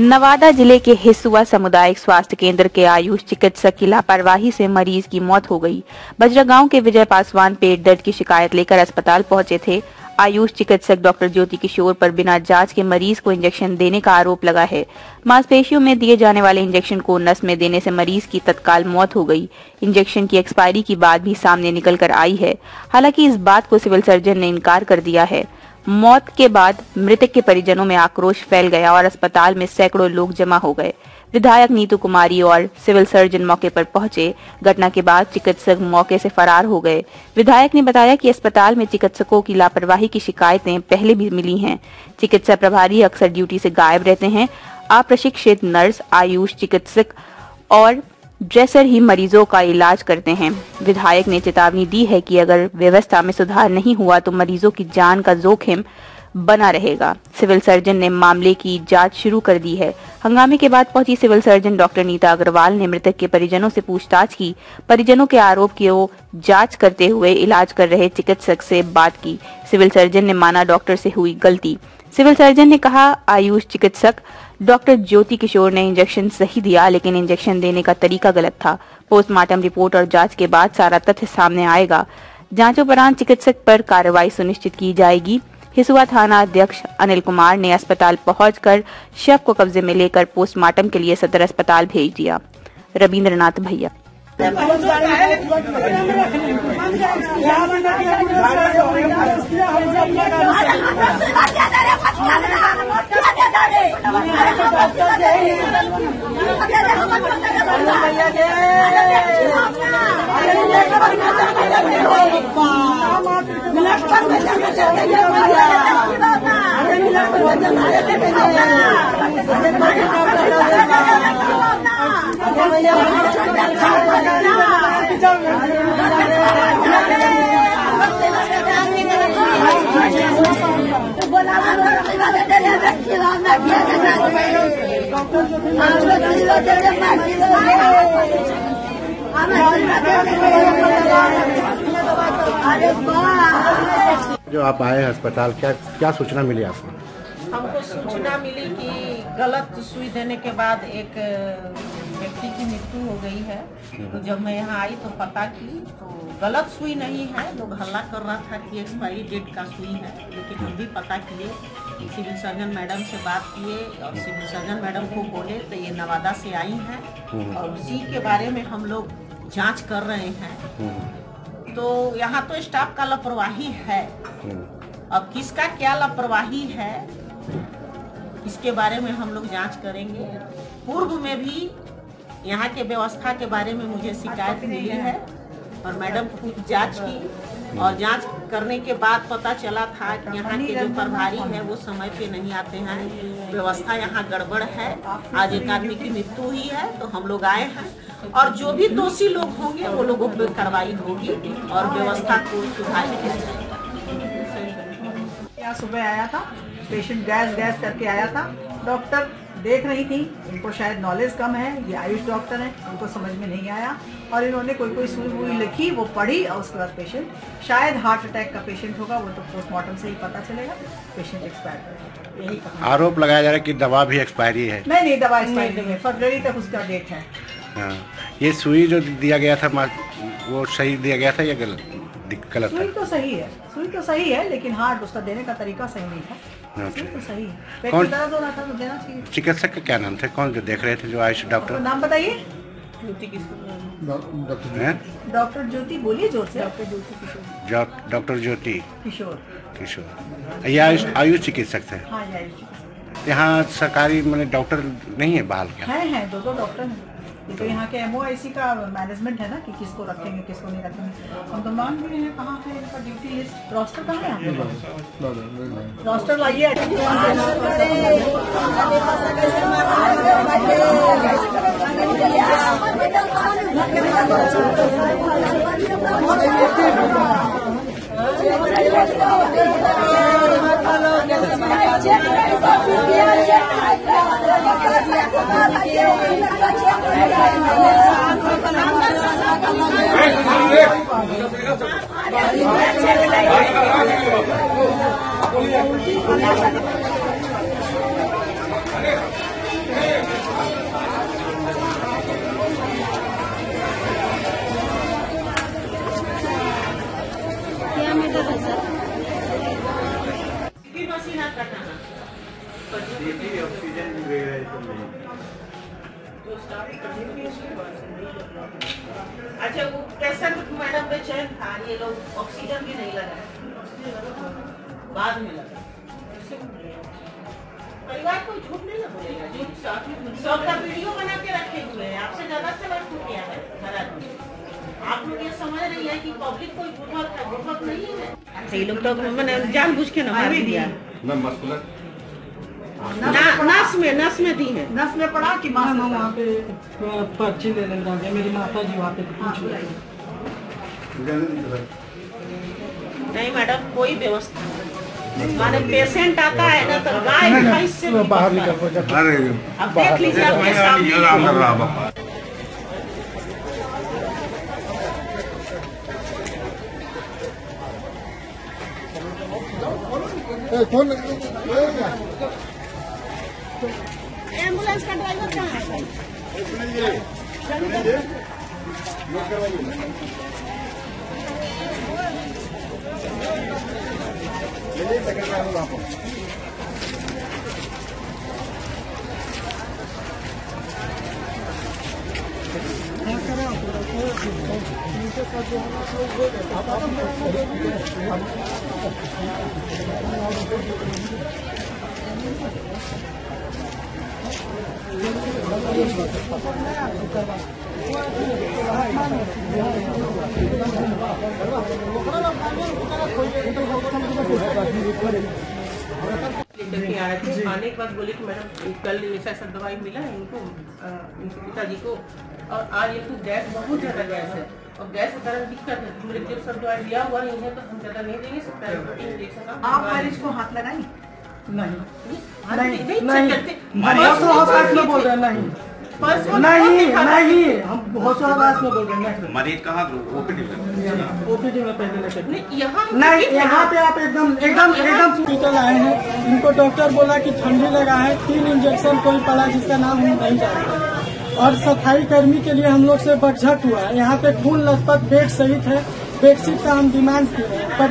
नवादा जिले के हिसुआ सामुदायिक स्वास्थ्य केंद्र के आयुष चिकित्सक की लापरवाही से मरीज की मौत हो गई। बजरा गांव के विजय पासवान पेट दर्द की शिकायत लेकर अस्पताल पहुंचे थे। आयुष चिकित्सक डॉक्टर ज्योति किशोर पर बिना जांच के मरीज को इंजेक्शन देने का आरोप लगा है। मांसपेशियों में दिए जाने वाले इंजेक्शन को नस में देने से मरीज की तत्काल मौत हो गई। इंजेक्शन की एक्सपायरी की बात भी सामने निकल कर आई है। हालांकि इस बात को सिविल सर्जन ने इनकार कर दिया है। मौत के बाद मृतक के परिजनों में आक्रोश फैल गया और अस्पताल में सैकड़ों लोग जमा हो गए। विधायक नीतू कुमारी और सिविल सर्जन मौके पर पहुंचे। घटना के बाद चिकित्सक मौके से फरार हो गए। विधायक ने बताया कि अस्पताल में चिकित्सकों की लापरवाही की शिकायतें पहले भी मिली हैं। चिकित्सा प्रभारी अक्सर ड्यूटी से गायब रहते हैं। अप्रशिक्षित नर्स, आयुष चिकित्सक और ड्रेसर ही मरीजों का इलाज करते हैं। विधायक ने चेतावनी दी है कि अगर व्यवस्था में सुधार नहीं हुआ तो मरीजों की जान का जोखिम बना रहेगा। सिविल सर्जन ने मामले की जांच शुरू कर दी है। हंगामे के बाद पहुंची civil surgeon doctor Neeta Agarwal ने मृतक के परिजनों से पूछताछ की। परिजनों के आरोप की जांच करते हुए इलाज कर रहे चिकित्सक से बात की। सिविल सर्जन ने माना डॉक्टर से हुई गलती। सिविल सर्जन ने कहा आयुष चिकित्सक डॉक्टर ज्योति किशोर ने इंजेक्शन सही दिया, लेकिन इंजेक्शन देने का तरीका गलत था। पोस्टमार्टम रिपोर्ट और जांच के बाद सारा तथ्य सामने आएगा। जांचोपरांत चिकित्सक पर कार्रवाई सुनिश्चित की जाएगी। हिसुआ थाना अध्यक्ष अनिल कुमार ने अस्पताल पहुंचकर शव को कब्जे में लेकर पोस्टमार्टम के लिए सदर अस्पताल भेज दिया। रविंद्रनाथ भैया जो आप आए अस्पताल, क्या सूचना मिली आपको? हमको सूचना मिली कि गलत सुई देने के बाद एक व्यक्ति की मृत्यु हो गई है। तो जब मैं यहाँ आई तो पता की तो गलत सुई नहीं है। लोग हल्ला कर रहा था कि एक्सपायरी डेट का सुई है, लेकिन हम भी पता किए, सिविल सर्जन मैडम से बात किए और सिविल सर्जन मैडम को बोले तो ये नवादा से आई हैं और उसी के बारे में हम लोग जांच कर रहे हैं। तो यहाँ तो स्टाफ का लापरवाही है। अब किसका क्या लापरवाही है इसके बारे में हम लोग जांच करेंगे। पूर्व में भी यहाँ के व्यवस्था के बारे में मुझे शिकायत मिली है और मैडम खुद जांच की और जांच करने के बाद पता चला था कि यहाँ के जो प्रभारी है वो समय पे नहीं आते हैं। व्यवस्था यहाँ गड़बड़ है। आज एक आदमी की मृत्यु हुई है तो हम लोग आए हैं और जो भी दोषी लोग होंगे वो लोगों पर कार्रवाई होगी और व्यवस्था को सुधार। यहाँ सुबह आया था पेशेंट, गैस करके आया था। डॉक्टर देख रही थी, इनको शायद नॉलेज कम है, ये आयुष डॉक्टर हैं, उनको समझ में नहीं आया और इन्होंने कोई सुई वुई लिखी, वो पढ़ी और उसके बाद पेशेंट शायद हार्ट अटैक का पेशेंट होगा, वो तो पोस्टमार्टम से ही पता चलेगा। पेशेंट एक्सपायर यही कहा। आरोप लगाया जा रहा है कि दवा भी एक्सपायरी है। नहीं, दवा एक्सपायरी नहीं है, फरवरी तक उसका डेट है। हाँ, ये सुई जो दिया गया था वो सही दिया गया था या गलत था? सुई तो सही है, लेकिन हार्ट उसका देने का तरीका सही नहीं था। सुई तो सही है। पेट में दर्द हो रहा था तो देना चाहिए। चिकित्सक का क्या नाम था? कौन जो देख रहे थे जो आयुष डॉक्टर? नाम बताइए। डॉक्टर ज्योति, बोलिए जोर से। डॉक्टर ज्योति किशोर। ये आयुष चिकित्सक थे। हाँ, आयुष। यहाँ सरकारी मैंने डॉक्टर नहीं है बहाल क्या? है दो डॉक्टर हैं। ये तो यहाँ के MOIC का मैनेजमेंट है ना कि किसको रखेंगे किसको नहीं रखेंगे। हम तो मान रहे हैं कहाँ है इनका ड्यूटी लिस्ट, रोस्टर कहाँ है आपके पास? रोस्टर लाइए। अच्छा, वो पेशेंट मैडम बेचैन था, ये लोग ऑक्सीजन भी नहीं लगाए, बाद में लगा। परिवार को झूठ नहीं ना बोलेगा, झूठ सबका वीडियो बना के रखे हुए हैं। आपसे ज्यादा सवाल किया है हर आदमी। आप लोग ये समझ रही है कि पब्लिक कोई बुर्बक नहीं है। अच्छा, ये लोग तो मैंने जानबूझ के ना मार दिया। नस में दी है, नस में पड़ा कि मां वहाँ पे पर्ची ले लेना है। मेरी माता जी वहाँ पे पूछ रही नहीं मैडम, कोई व्यवस्था नहीं। माने पेशेंट आता है ना तो गाय भैंस से बाहर निकल, अब देख लीजिए आपके सामने। एम्बुलेंस का ड्राइवर कहाँ है? आए थे, आने के बाद बोले कि मैडम कल ऐसा सब दवाई मिला है इनको, इनके पिताजी को, और आज ये तो गैस बहुत ज्यादा गैस है और गैस के कारण दिक्कत है। मेरे जो सब दवाई दिया हुआ नहीं है तो हम ज्यादा नहीं देंगे, सब आप मरीज को हाथ लगाई? नहीं, बोल रहे नहीं, हम होशोहवास में बोल रहे हैं। मरीज कहाँ ओपीडी में पहले लेकर यहाँ पे आप एकदम हॉस्पिटल आए हैं। इनको डॉक्टर बोला कि ठंडी लगा है, 3 इंजेक्शन कोई पड़ा जिसका नाम हम नहीं जानते, और सफाई कर्मी के लिए हम लोग से बकझक हुआ है। यहाँ पे खून लथपथ बेड सहित है। बेडशीट का हम डिमांड किए हैं, पर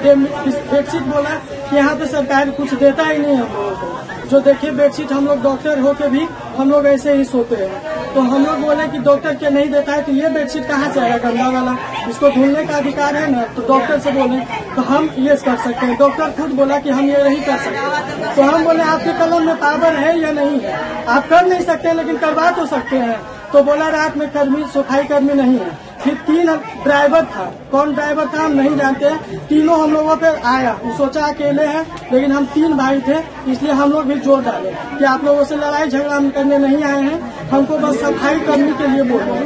बेडशीट बोला कि यहाँ पे सरकार कुछ देता ही नहीं हम लोगों को। जो देखिए बेडशीट हम लोग डॉक्टर होके भी हम लोग ऐसे ही सोते हैं, तो हम लोग बोले कि डॉक्टर क्या नहीं देता है तो ये बेडशीट कहाँ से आया गंदा वाला, इसको धुलने का अधिकार है ना, तो डॉक्टर से बोले तो हम ये कर सकते हैं। डॉक्टर खुद बोला कि हम ये नहीं कर सकते, तो हम बोले आपके कलम में पावर है या नहीं है, आप कर नहीं सकते लेकिन करवा तो सकते हैं। तो बोला रात में सफाई कर्मी नहीं है। फिर 3 ड्राइवर था, कौन ड्राइवर था हम नहीं जानते, तीनों हम लोगों पे आया। वो सोचा अकेले हैं लेकिन हम 3 भाई थे, इसलिए हम लोग भी जोर डाले कि आप लोगों से लड़ाई झगड़ा हम करने नहीं आए हैं, हमको बस सफाई करने के लिए बोले।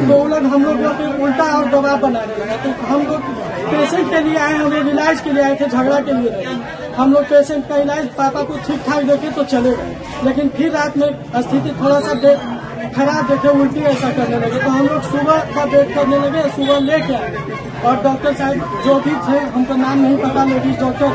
तो वो लोग हम लोग पे उल्टा और दबाव बनाने लगा। तो हम लोग पेशेंट के लिए आए, हम लोग इलाज के लिए आए थे, झगड़ा के लिए नहीं। हम लोग पेशेंट का इलाज पापा को ठीक ठाक देखे तो चले गए, लेकिन फिर रात में स्थिति थोड़ा सा खराब देखे, उल्टी ऐसा करने लगे, तो हम लोग सुबह का वेट करने लगे। सुबह लेके आए और डॉक्टर साहब जो भी थे, हमको नाम नहीं पता, लेडीज डॉक्टर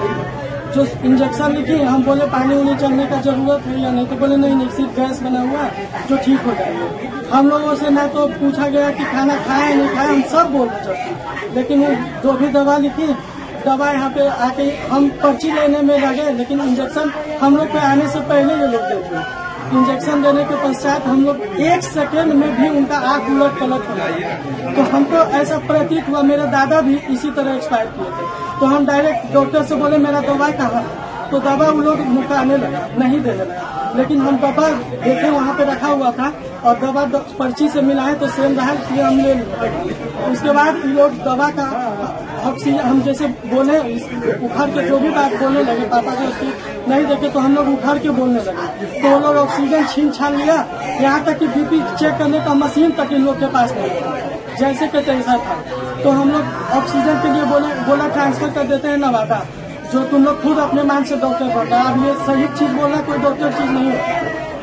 जो इंजेक्शन लिखी, हम बोले पानी उनी चलने का जरूरत है या नहीं, तो बोले नहीं सिर्फ गैस बना हुआ है जो ठीक हो जाएगा। हम लोगों से ना तो पूछा गया कि खाना खाया नहीं खाया, हम सब बोल रहे थे, लेकिन वो जो भी दवा लिखी, दवा यहाँ पे आके हम पर्ची लेने में लगे, लेकिन इंजेक्शन हम लोग पे आने से पहले ये लोग देते। इंजेक्शन देने के पश्चात हम लोग 1 सेकेंड में भी उनका आँख उलट पलट हो गया। तो हमको ऐसा प्रतीत हुआ, मेरे दादा भी इसी तरह एक्सपायर किए थे। तो हम डायरेक्ट डॉक्टर से बोले मेरा दवा कहाँ है, तो दवा वो लोग मुकाने लगा, नहीं देने लगा। लेकिन हम दवा देखे वहाँ पे रखा हुआ था और दवा पर्ची से मिला है तो सेम रहा, इसलिए हम ले लिए। उसके बाद लोग दवा का ऑक्सीजन हम जैसे बोले उखाड़ के जो भी बात बोलने लगे, पापा को उसकी नहीं देखे तो हम लोग उखाड़ के बोलने लगे। तो वो लोग ऑक्सीजन छीन छान लिया, यहाँ तक कि बीपी चेक करने का मशीन तक इन लोग के पास नहीं था, जैसे कि तैसा था। तो हम लोग ऑक्सीजन के लिए बोला ट्रांसफर कर देते हैं नवादा, जो तुम लोग खुद अपने मान से डॉक्टर बनता है। अब ये सही चीज बोलना कोई डॉक्टर चीज नहीं है,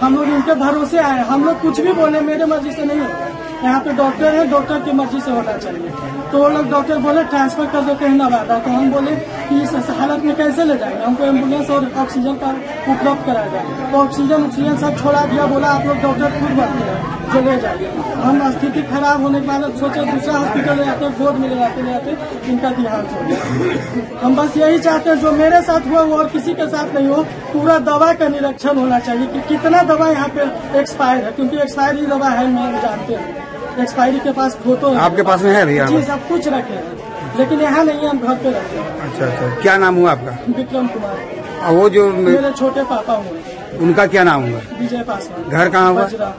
हम लोग इनके भरोसे आए। हम लोग कुछ भी बोले मेरे मर्जी से नहीं होता, यहाँ पे डॉक्टर है, डॉक्टर की मर्जी से होना चाहिए। तो वो लोग डॉक्टर बोले ट्रांसफर कर देते हैं नवादा। तो हम बोले कि इस हालत में कैसे ले जाएंगे, हमको एम्बुलेंस और ऑक्सीजन का उपलब्ध कराया जाए। तो ऑक्सीजन सब छोड़ा दिया, बोला आप लोग डॉक्टर खुद बनते हैं जो ले जाइए। हम स्थिति खराब होने के बाद सोचे दूसरा हॉस्पिटल ले जाते, बोर्ड में ले जाते इनका देहांत हो गया। हम बस यही चाहते हैं जो मेरे साथ हुआ वो और किसी के साथ नहीं हो, पूरा दवा का निरीक्षण होना चाहिए कि कितना दवा यहाँ पे एक्सपायर है, क्योंकि एक्सपायर ही दवा है, मैं जानते हैं। एक्सपायरी के पास फोटो है। आपके पास में है भैया? जी सब कुछ रखे हैं, लेकिन यहाँ नहीं है, हम घर पे रखते हैं। अच्छा अच्छा, क्या नाम हुआ आपका? विक्रम कुमार। और वो जो मेरे छोटे पापा हुए, उनका क्या नाम हुआ? विजय पासवान। घर कहाँ हुआ? बजरा।